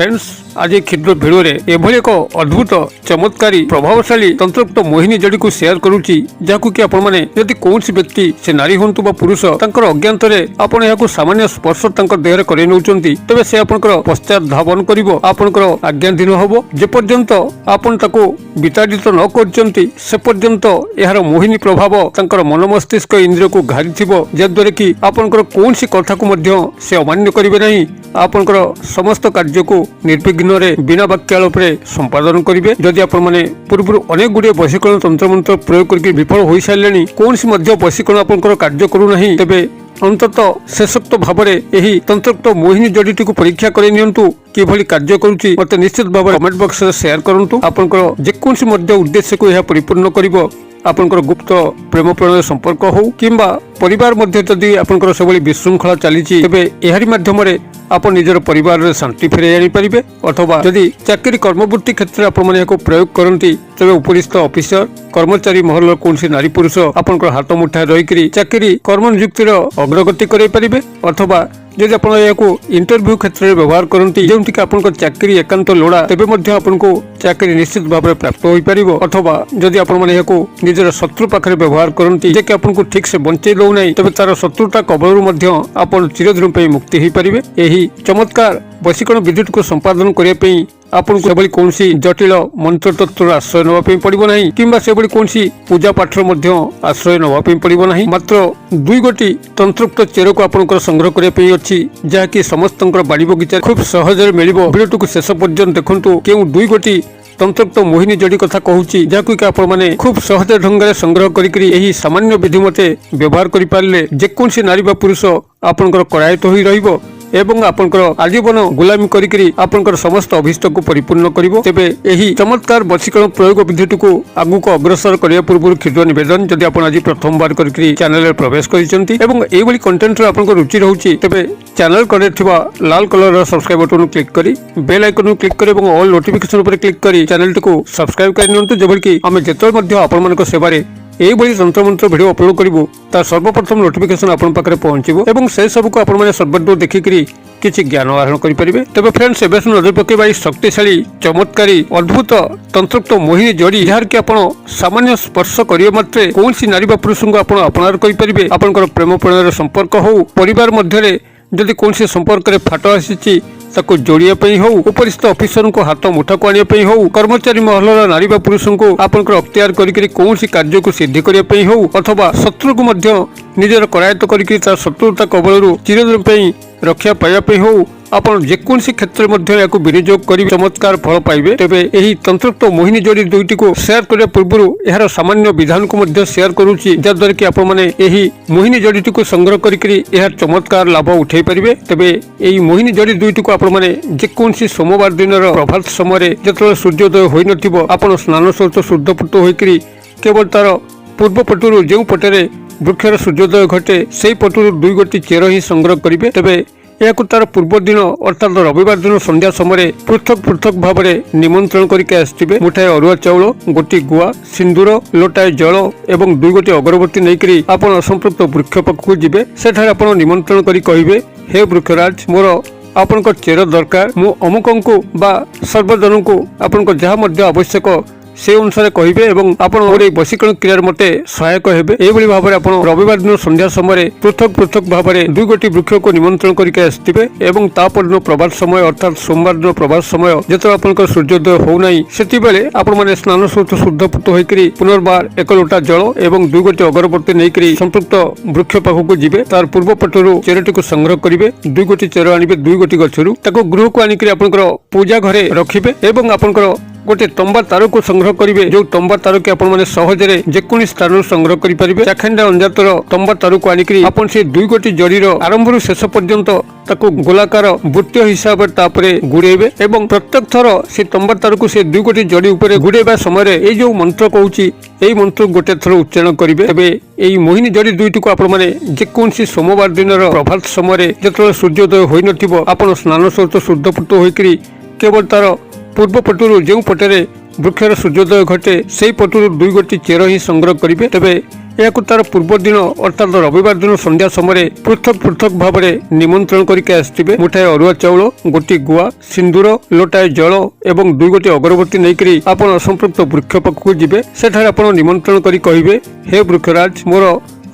Friends आज क्षुद्र video रे एभली एक अद्भुत चमत्कारी प्रभावशाली तंत्रोक्त मोहिनी जड़ी को शेयर करुच्ची जहां कि आपण माने यदि कौन व्यक्ति से नारी हंतु बा पुरुष तांकर अज्ञातरे आपण याकु सामान्य स्पर्श तांकर देहरे करै नउचंती तबे से आपनकर पश्चात धावन करिवो आपनकर आज्ञाधीन हबो जे पर्यंत आपण ताको विताड़ित न करचंती से पर्यंत एहार मोहिनी प्रभाव तांकर मन मस्तिष्क इंद्रिय को घारिथिबो जद्वारा कि आपनकर कोनसी कथा को मध्य से अमान्य करिवे नहीं आपनकर समस्त कार्य को निर्विघ्न रे बिना वाक्यालोप रे संपादन करिवे जदि आपण माने पूर्व अनेक गुडे वशीकरण तंत्र मंत्र प्रयोग करके विफल होई सारलेनी कोनसी मध्य वशीकरण आपनकर कार्य करू नहीं तेबे अंततः शेषोक्त भाव में यही तंत्रोक्त मोहिनी जड़ीटी को परीक्षा कर नियंतु किभली कार्य करुच्ची मत निश्चित भाव कमेंट बॉक्स रे शेयर करंतु आपनकर जेकोसी मध्य उद्देश्य को यह परिपूर्ण करिवो आपनकर गुप्त प्रेम प्रणय संपर्क हो किंबा परिवार मध्य जदि आपनकर सबली विशृंखला चली तेबे एहारी माध्यम रे आपण निजर परिवार रे शांति फेरे आनी परिबे अथवा जदि चाकरी कर्मवृत्ति क्षेत्र आपण माने को प्रयोग करंती तबे उपरिस्थ ऑफिसर कर्मचारी महल कोनसी नारी पुरुष आपनकर हाथ मुठा रही चाकरी कर्म नियुक्तिर अग्रगति करै परिबे अथवा जदि आपण याको इंटरव्यू क्षेत्र में व्यवहार करंती जेउंटी कि आपनकर चाकरी एकांत लोड़ा तेबे मध्य आपनको चाकरी निश्चित भाव में प्राप्त होई परिबो अथवा जदि आपण माने याको निजर शत्रु पाखरे व्यवहार करंती जे कि आपनको ठीक से बंचै लौ नै तबे तार शत्रुता कबलरु मध्य आपण चिरदिन पे मुक्ति होई परिबे एही चमत्कार वशीकरण विद्युत को संपादन करिया पई आपन सेबली कोनसी जटिल मंत्र तत्व आश्रय नवा पे पड़िबो नाही किंबा सेबली कोनसी पूजा पाठ मध्य आश्रय नवा पे पड़िबो नाही मात्र दुई गोटी तंत्रोक्त चेर को आपनकर संग्रह करिया पे अछि जहा कि समस्तंकर बाड़ी बगीचा खूब सहज रे मिलिबो वीडियो को शेष पर्यंत देखंतु केउ दुई गोटी तंत्रोक्त मोहिनी जड़ी कथा कहूची जहां कि आपण माने खूब सहज ढंग रे संग्रह करिकरी एही सामान्य विधि मते व्यवहार करि पारले जे कोनसी नारी बा पुरुष आपनकर करायत होई रहिबो एवं आपनकर आजीवन गुलामी करिकरी आपनकर समस्त अभिष्ट को परिपूर्ण करिवो तेबे एही चमत्कार वशीकरण प्रयोग विधिटी को आगु को अग्रसर करिया पूर्व क्षुद्र निवेदन जदि आपण आज प्रथम बार करिकरी चैनल रे प्रवेश करिसंती एवं एई भली कंटेंट रे आपनकर रुचि रहउची तेबे चैनल करे थिबा लाल कलर रो सब्सक्राइब बटन क्लिक करी बेल आइकन क्लिक करी एवं ऑल नोटिफिकेशन पर क्लिक करी चैनल को सब्सक्राइब कर नियंतु जेबल कि आमे जेतल मध्य आपण मानक सेवारे एई भली तंत्र मंत्र वीडियो अपलोड करिवो ता सर्वप्रथम नोटिफिकेशन आपण पाखरे पहुंचीबो एवं से सब को आपण माने सर्वदूर देखिकरी किछि ज्ञान आहरण करि परिबे तबे फ्रेंड्स एबे नजर पकेबाई शक्तिशाली चमत्कारी अद्भुत तंत्रोक्त मोहिनी जड़ी जहार कि आपण सामान्य स्पर्श करियो मात्रे कोनसी नारी बा पुरुष को आपण अपनार करि परिबे आपनकर प्रेम प्रणय संपर्क हो परिवार मध्य रे जदि कोनसी संपर्क रे फाट आसीची ताको जोड़िया पई हो उपरिस्थ ऑफिसर को हाथ मुठा को आनिया पई हो कर्मचारी महलर नारी बा पुरुष को आपनकर अख्तियार करिकरी कोनसी कार्य को सिद्धि करिया पई हो अथवा शत्रु को मध्य निजर करायत करिकरी ता शत्रुता कबलरु चिरदिन पई रक्षा पाइबा पई हो आपण जेकोसी क्षेत्र मध्य याको विनियोग करी चमत्कार फल पाइबे तेबे एही तंत्रोक्त मोहिनी जड़ी दुईटी को शेयर करबा पूर्व एहार सामान्य विधान को मध्य शेयर करूची जद्वारा कि आपण माने एही मोहिनी जड़ीटी को संग्रह करिकरी एहार चमत्कार लाभ उठाई परिबे तेबे एही मोहिनी जड़ी दुईटी को आपण माने जेकोसी सोमवार दिन प्रभात समय जतले सूर्योदय होई नथिबो आपण स्नान सहित शुद्धपुट होइकरी केवल तार पूर्व पटुरु जेउ पटेरे वृक्षर सूर्योदय घटे सेई पटुरु दुई गोटी चेर ही संग्रह करिवे तेबे याकु तार पूर्व दिन अर्थात रविवार दिन संध्या समय पृथक पृथक भाव में निमंत्रण करके आसथिबे मुठाए अरुआ चाउल गोटी गुआ सिंदूर लोटाए जल एवं दुई गोटी अगरबत्ती नैकरी आपण असंपृक्त वृक्ष पाखକୁ ଯିବେ सेठारे आपण निमंत्रण करी कहिबे हे वृक्षराज मोर आपनकर चेर दरकार मु अमुकंकु बा सर्वजनकु आपनकर जहा मध्य आवश्यक से अनुसार कहिबे एवं आपण ओरे वशीकरण क्रिया मते सहायक हेबे एभली भाबरे आपण रविवार दिन संध्या समय पृथक पृथक भाबरे दुई गोटी वृक्ष को निमंत्रण करके आसथिबे एवं तापर दिन प्रभात समय अर्थात सोमवार दिन प्रभात समय जेतो आपनकर सूर्योदय हो नाही सेति बेले आपण माने स्नान सहित शुद्धपुट होइकरी पुनर्बार एक लोटा जल एवं दुई गोटी अगरबत्ती नैकरी संपृक्त वृक्ष पाखକୁ ଯିବେ तार पूर्व पटरू चेरटी को संग्रह करिवे दुई गोटी चेर आनिबे दुई गोटी गछरु ताको गृह को आनिकरी आपनकर पूजा घरे रखिबे एवं आपनकर गोटे तंबा तार को संग्रह करिवे जो तंबा तार के आपण माने सहज रे जेकोनी स्थान संग्रह करि परिबे चाखंडा अंजातर तंबा तार को आनिकरी आपण से दुई गोटी जड़ीर आरंभ रु शेष पर्यंत ताको गोलाकार वृत्तीय हिसाब तापरे गुड़ेबे एवं प्रत्येक थर से तंबा तार को से दुई गोटी जड़ी ऊपर गुड़ेबा समय ए जो मंत्र कहूची एई मंत्र गोटे थर उच्चारण करिवे एबे एई मोहिनी जड़ी दुईटी को आपण माने जेकोसी सोमवार दिन प्रभात समय जेतले सूर्योदय होई नथिबो आपण स्नान सहित शुद्धपुट होइकरी केवल तार पूर्व पटुरु जेउ पटेरे वृक्षर सूर्योदय घटे सेई पटुरु दुई गोटी चेर ही संग्रह करिवे तेबे ଏହାକୁ ତାର ପୂର୍ବ ଦିନ ଅର୍ଥାତ୍ ରବିବାର ଦିନ ସନ୍ଧ୍ୟା ସମୟରେ ପୃଥକ ପୃଥକ ଭାବରେ ନିମନ୍ତ୍ରଣ କରିକି ଆସିଥିବେ। ମୁଠାଏ ଅରୁଆ ଚାଉଳ, ଗୋଟି ଗୁଆ, ସିନ୍ଦୁର, ଲୋଟାଏ ଜଳ ଏବଂ 2 ଗୋଟି ଅଗରବତୀ ନେଇକରି ଆପଣ ସମ୍ପୃକ୍ତ ବୃକ୍ଷ ପାଖକୁ ଯିବେ। ସେଠାରେ ଆପଣ ନିମନ୍ତ୍ରଣ କରି କହିବେ, ହେ ବୃକ୍ଷରାଜ, ମୋର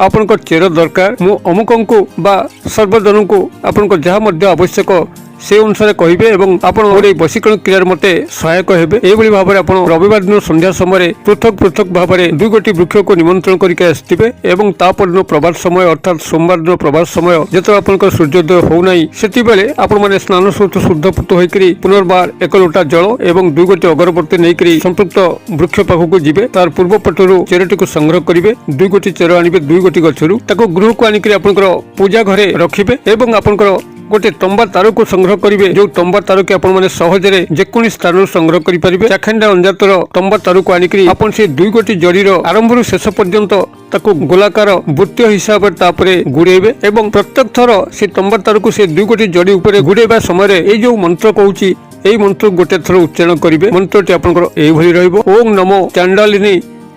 ଆପଣଙ୍କ ଚେର ଦରକାର। ମୁଁ ଅମୁକଙ୍କୁ ବା ସର୍ବଜନଙ୍କୁ ଆପଣଙ୍କ ଯାହା ମଧ୍ୟ ଆବଶ୍ୟକ ସେ ଅନୁସାରେ କହିବେ ଏବଂ ଆପଣ ଗୋଟେ ବଶୀକରଣ କ୍ରିୟାରେ ମତେ ସହାୟକ ହେବେ। ଏଇଭଳି ଭାବରେ ଆପଣ ରବିବାର ଦିନ ସନ୍ଧ୍ୟା ସମୟରେ ପୃଥକ ପୃଥକ ଭାବରେ 2 ଗୋଟି ବୃକ୍ଷକୁ ନିମନ୍ତ୍ରଣ କରିକି ଆସିଥିବେ ଏବଂ ତାପରଦିନ ପ୍ରଭାତ ସମୟ ଅର୍ଥାତ୍ ସୋମବାର ଦିନ ପ୍ରଭାତ ସମୟ ଯେତେବେଳେ ଆପଣଙ୍କର ସୂର୍ଯ୍ୟୋଦୟ ହଉନାହିଁ ସେତିବେଳେ ଆପଣମାନେ ସ୍ନାନ ସହିତ ଶୁଦ୍ଧପୂତ ହୋଇକରି ପୁନର୍ବାର 1 ଲୋଟା ଜଳ ଏବଂ 2 ଗୋଟି ଅଗରବତୀ ନେଇକରି ସମ୍ପୃକ୍ତ ବୃକ୍ଷ ପାଖକୁ ଯିବେ। ତାର ପୂର୍ବ ପଟରୁ ଚେରଟିକୁ ସଂଗ୍ରହ କରିବେ। 2 ଗୋଟି ଚେର ଆଣିବେ 2 ଗୋଟି ଗଛରୁ, ତାକୁ ଗୃହକୁ ଆଣିକରି ଆପଣଙ୍କର ପୂଜା ଘରେ ରଖିବେ ଏବଂ ଆପଣଙ୍କର गोटे तंबा तार को संग्रह करेंगे। जो तंबा तार के आपने सहजरे जेकोसी स्थान संग्रह करेंगे। चाखेंडा अंजातर तंबा तार को आनिक आपन से 2 गोटी जड़ीर आरंभ शेष पर्यंत ताको गोलाकार वृत्तीय हिसाब से गुड़ेबे एवं प्रत्येक थर से तंबा तार को से 2 गोटी जड़ी उपर गुड़ेबा समय ये जो मंत्र कहूँ यही मंत्र गोटे थर उच्चारण करेंगे। मंत्रटी आपंकर एभली रहिबो, ओम नमो चांडालिनी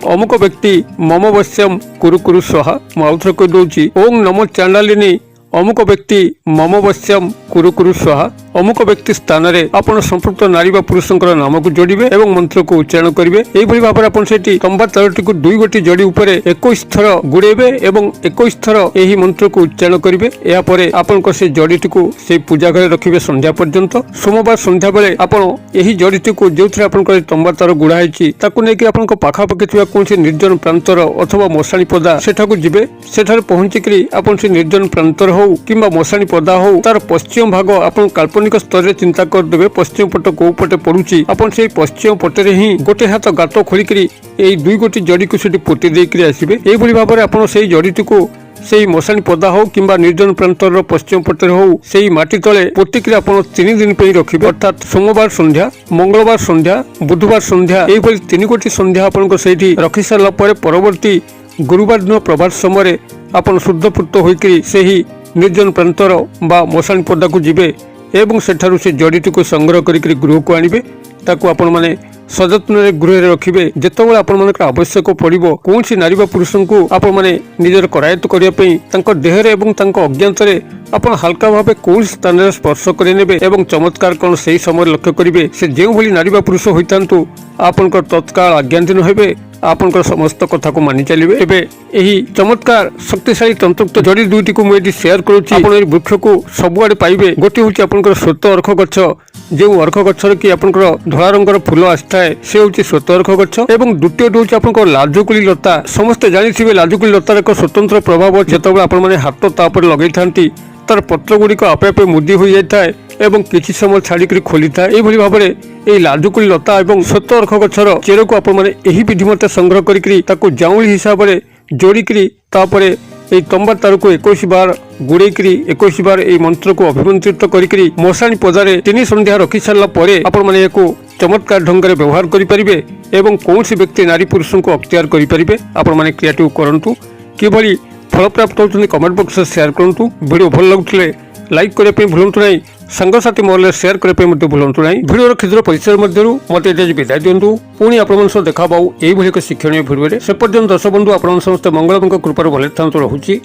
अमुक व्यक्ति मम वश्यम कुरु कुरु स्वाहा। मुझे कही दूसरी, ओम नमो चांडालिनी अमुक व्यक्ति मम वश्यम कुरु कुरु स्वाहा। अमुक व्यक्ति स्थान में आपन संपृक्त नारी बा पुरुषंकर नाम को जोड़िबे एवं मंत्र को उच्चारण करेंगे। यही भाव आपन सेठी तंबा तारटी को 2 गोटी जड़ी उपरे 21 थर गुड़ेबे एवं 21 थर यही मंत्र को उच्चारण करेंगे। या परे आपन को से जड़ीटी को से पूजा घरे रखिबे संध्या पर्यंत। सोमवार संध्या बेले आपन यही जड़ीटी को जोथरे आपन को तंबा तार गुड़ा हैछि ताकू नेकी आपन को पाखापाखि थिबा कोनसे निर्जन प्रांतर अथवा मशाणी पदा सेठाकू जिबे। सेठार पहुंचिकरी आपन से निर्जन प्रांतर हो किंबा मशाणी पदा हो तार पश्चिम भाग आपन काल्पनिक स्तर रे चिंता करदेबे। पश्चिम पट को पटे पड़ुची आपन से पश्चिम पटे ही गोटे हाथ गात खोलिकरी एई 2 गोटी जड़ी को सेठी पोटी देकरी आसीबे। एई भली भाबरे आपन सेई जड़ीटी को सेई मशाणी पदा हो किंबा निर्जन प्रांतर पश्चिम पटे हो सेई माटी तले पोटिकरी आपन 3 दिन पे रखिबे। अर्थात सोमवार संध्या, मंगलवार संध्या, बुधवार संध्या एई भली 3 गोटी संध्या आपन को सेठी रखि सारला परे परवर्ती गुरुवार दिन प्रभात समय आपन शुद्धपूत होइकरी सेही निर्जन प्रांतर बा मशाणी पदा को जीवे एवं सेठारु से जड़ीटी को संग्रह करिकरी गृह को आनिबे। ताकू आपण माने सजत्न गृह रखिबे। जेतेबेले आपण मानकर आवश्यक पड़िबो कोनसी नारी बा पुरुषन को आपण माने निजर करायत करिया पई तांको देहरे एवं तांको अज्ञातरे आपण हल्का भावे कोन स्थान रे स्पर्श करि नेबे एवं चमत्कार कोन सेही समय लक्ष्य करिबे। से जेउ भली नारी बा पुरुष होइतांतु आपनकर तत्काल आज्ञाधीन हेबे, आपनकर समस्त कथा को मानि चलिबे। एबे एही चमत्कार शक्तिशाली तंत्रयुक्त जड़ी 2टी को मुझे शेयर करूची। आपण ए वृक्ष को सबुआडे पाइबे। गोटे होची आपनकर श्वेत अर्घ गछ, जो अर्घ गछर कि आपनकर धला रंगर फूल आस्थाए से होची श्वेत अर्घ गछ एवं द्वितीय होची आपनकर लाजुकुली लता। समस्त जानिथिबे लाजुकुली लतार एक स्वतंत्र प्रभाव जेतेबेले आपण माने हाथ तापर लगै थांती तार पत्र गुड़िक आपे आपे मुदी हो जाए एवं किछि समय छाड़िक खोली था। यही भाव में लाजुकुली लता और श्वेत अर्घ गछर चेर को आपण माने एही विधि मते संग्रह करिकरी ताको जाउली हिसाब रे जोड़िकरी तापरे एई तंबा तार को 21 बार गुड़ेकरी 21 बार एई मंत्र को अभिमंत्रित करिकरी मशाणी पदारे 3 संध्या रखि सारला परे आपण माने एको चमत्कार ढंग रे व्यवहार करि परिबे एवं कोनसी व्यक्ति नारी पुरुष को अख्तियार करि परिबे। आपण माने क्रिएटिव करंतु किभली फल प्राप्त होती कमेंट बॉक्स में शेयर करूँ। वीडियो भल लगुले लाइक करने भूलु ना, सांगसाथी महल शेयर करने भूलु ना। वीडियो क्षुद्र परिचय मध्य मत विदाय दिंतु। पुणी आप देखा यही एक शिक्षणीय भिडियो से पर्यटन दर्शक बंधु आप समस्त मंगल कृपार भले था रहुची।